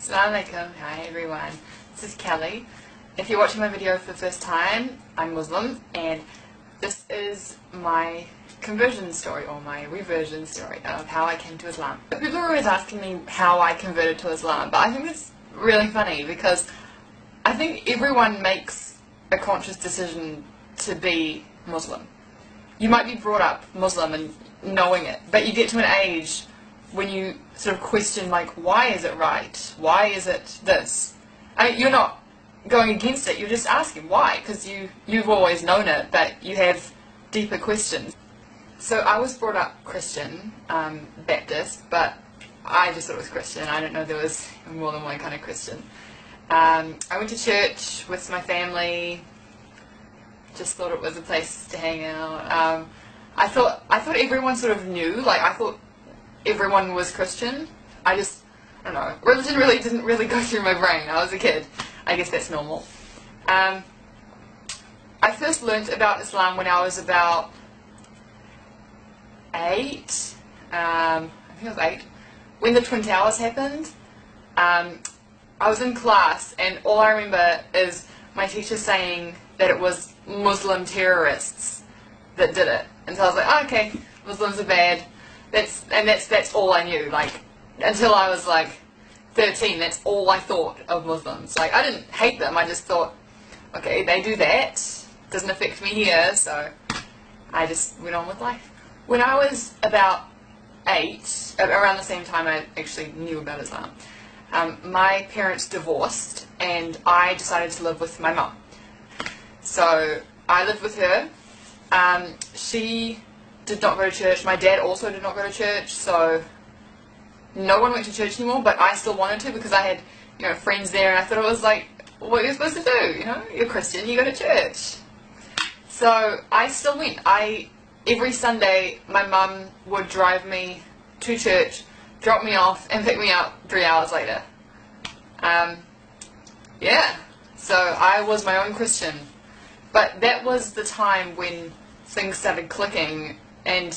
Assalamu alaikum. Hi everyone. This is Kelly. If you're watching my video for the first time, I'm Muslim and this is my conversion story or my reversion story of how I came to Islam. People are always asking me how I converted to Islam, but I think it's really funny because I think everyone makes a conscious decision to be Muslim. You might be brought up Muslim and knowing it, but you get to an age when you sort of question, like, why is it right? Why is it this? I mean, you're not going against it, you're just asking why, because you've always known it, but you have deeper questions. So I was brought up Christian, Baptist, but I just thought it was Christian. I didn't know there was more than one kind of Christian. I went to church with my family, just thought it was a place to hang out. I thought everyone sort of knew, like I thought everyone was Christian. I don't know, religion really didn't really go through my brain. I was a kid. I guess that's normal. I first learnt about Islam when I was about 8. I think I was 8. When the Twin Towers happened, I was in class and all I remember is my teacher saying that it was Muslim terrorists that did it. And so I was like, oh, okay, Muslims are bad. That's all I knew. Like, until I was like 13, that's all I thought of Muslims. Like, I didn't hate them, I just thought, okay, they do that, doesn't affect me here, so I just went on with life. When I was about 8, around the same time I actually knew about Islam, my parents divorced and I decided to live with my mum. So I lived with her. She did not go to church. My dad also did not go to church, so no one went to church anymore, but I still wanted to because I had, you know, friends there and I thought it was like what you're supposed to do, you know, you're Christian, you go to church. So I still went. Every Sunday my mum would drive me to church, drop me off and pick me up 3 hours later. Yeah, so I was my own Christian. But that was the time when things started clicking, and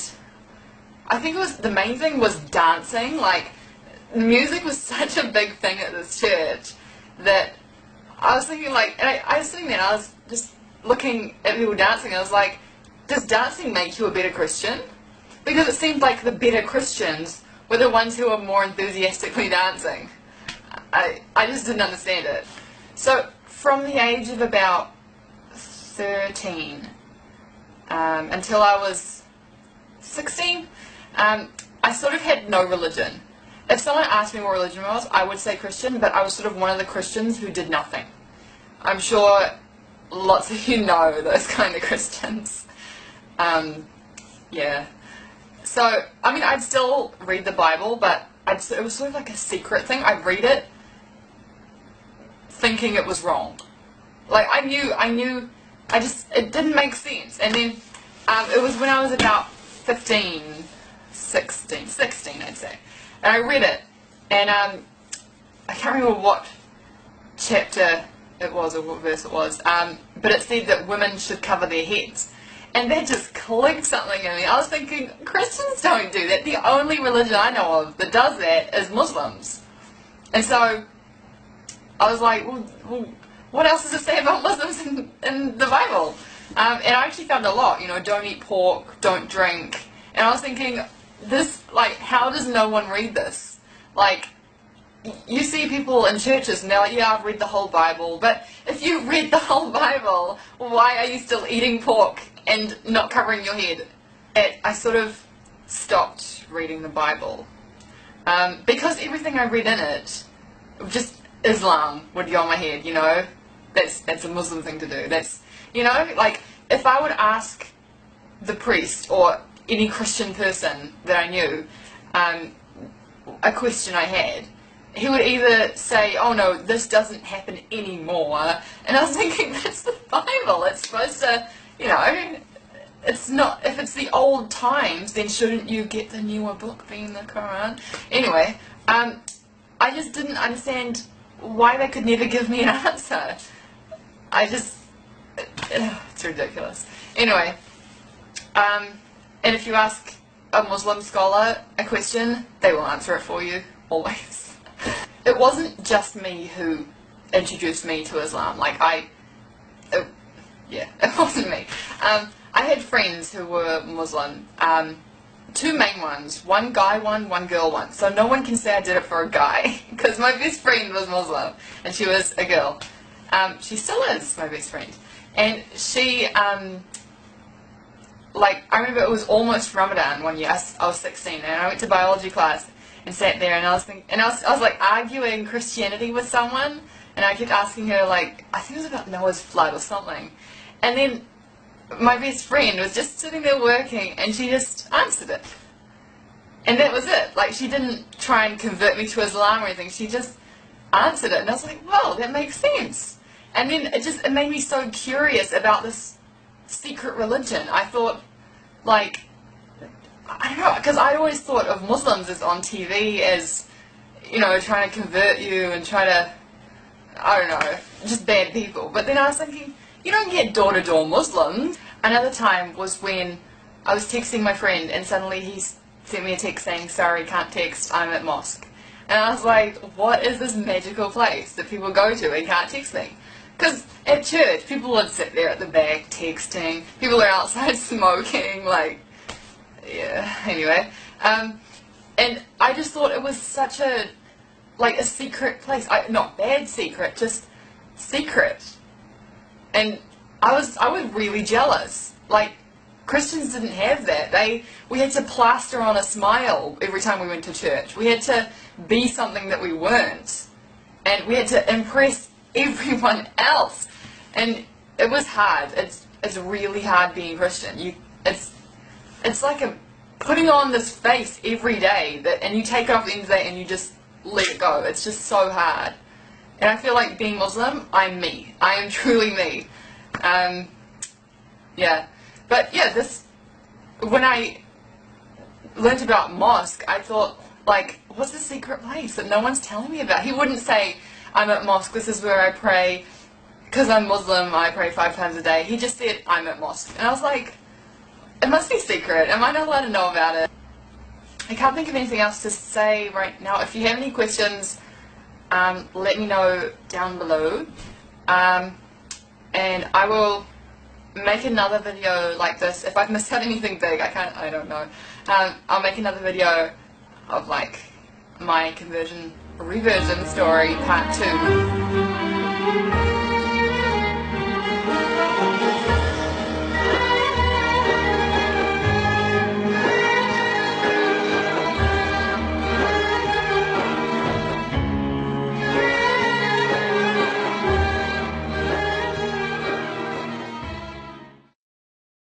I think the main thing was dancing. Like, music was such a big thing at this church that I was thinking, like, and I was sitting there and I was just looking at people dancing and I was like, does dancing make you a better Christian? Because it seemed like the better Christians were the ones who were more enthusiastically dancing. I just didn't understand it. So from the age of about 13 until I was 16, I sort of had no religion. If someone asked me what religion was, I would say Christian, but I was sort of one of the Christians who did nothing. I'm sure lots of you know those kind of Christians. Yeah. So, I mean, I'd still read the Bible, but it was sort of like a secret thing. I'd read it thinking it was wrong. Like, I knew, it didn't make sense. And then, it was when I was about 16, I'd say. And I read it, and I can't remember what chapter it was or what verse it was, but it said that women should cover their heads. And that just clicked something in me. I was thinking, Christians don't do that. The only religion I know of that does that is Muslims. And so I was like, well, what else does it say about Muslims in the Bible? And I actually found a lot, you know, don't eat pork, don't drink. And I was thinking, how does no one read this? Like, you see people in churches and they're like, yeah, I've read the whole Bible. But if you read the whole Bible, why are you still eating pork and not covering your head? I sort of stopped reading the Bible. Because everything I read in it, just Islam would go on my head, you know. That's a Muslim thing to do. That's, you know, like, if I would ask the priest or any Christian person that I knew a question I had, he would either say, oh no, this doesn't happen anymore, and I was thinking, that's the Bible, it's supposed to, you know, it's not, if it's the old times, then shouldn't you get the newer book being the Quran? Anyway, I just didn't understand why they could never give me an answer. It's ridiculous. Anyway, and if you ask a Muslim scholar a question, they will answer it for you, always. it wasn't just me who introduced me to Islam. Like it wasn't me. I had friends who were Muslim. Two main ones, one guy one girl one. So no one can say I did it for a guy, because my best friend was Muslim and she was a girl. She still is my best friend, and she like, I remember it was almost Ramadan one year. I was 16 and I went to biology class and sat there, and I was like arguing Christianity with someone, and I kept asking her, like, I think it was about Noah's flood or something, and then my best friend was just sitting there working, and she just answered it. And that was it. Like, she didn't try and convert me to Islam or anything. She just answered it. And I was like, well, that makes sense. And then it made me so curious about this secret religion. I thought, like, I don't know, because I'd always thought of Muslims as on TV as, you know, trying to convert you and try to, I don't know, just bad people. But then I was thinking, you don't get door-to-door Muslims. Another time was when I was texting my friend and suddenly he sent me a text saying, sorry, can't text, I'm at mosque. And I was like, what is this magical place that people go to and can't text me? Because at church, people would sit there at the back texting, people are outside smoking, like, yeah, anyway. And I just thought it was such a, like, a secret place. Not bad secret, just secret. And I was really jealous. Like, Christians didn't have that. We had to plaster on a smile every time we went to church. We had to be something that we weren't. And we had to impress everyone else. And it was hard. It's really hard being Christian. It's like putting on this face every day, and you take it off at the end of the day and you just let it go. It's just so hard. And I feel like being Muslim, I'm me. I am truly me. Yeah. But yeah, when I learned about mosque, I thought, like, what's the secret place that no one's telling me about? He wouldn't say, I'm at mosque, this is where I pray, because I'm Muslim, I pray 5 times a day. He just said, I'm at mosque. And I was like, it must be secret. Am I not allowed to know about it? I can't think of anything else to say right now. If you have any questions, let me know down below. And I will make another video like this. If I've missed out anything big, I don't know. I'll make another video of, like, my reversion story part 2.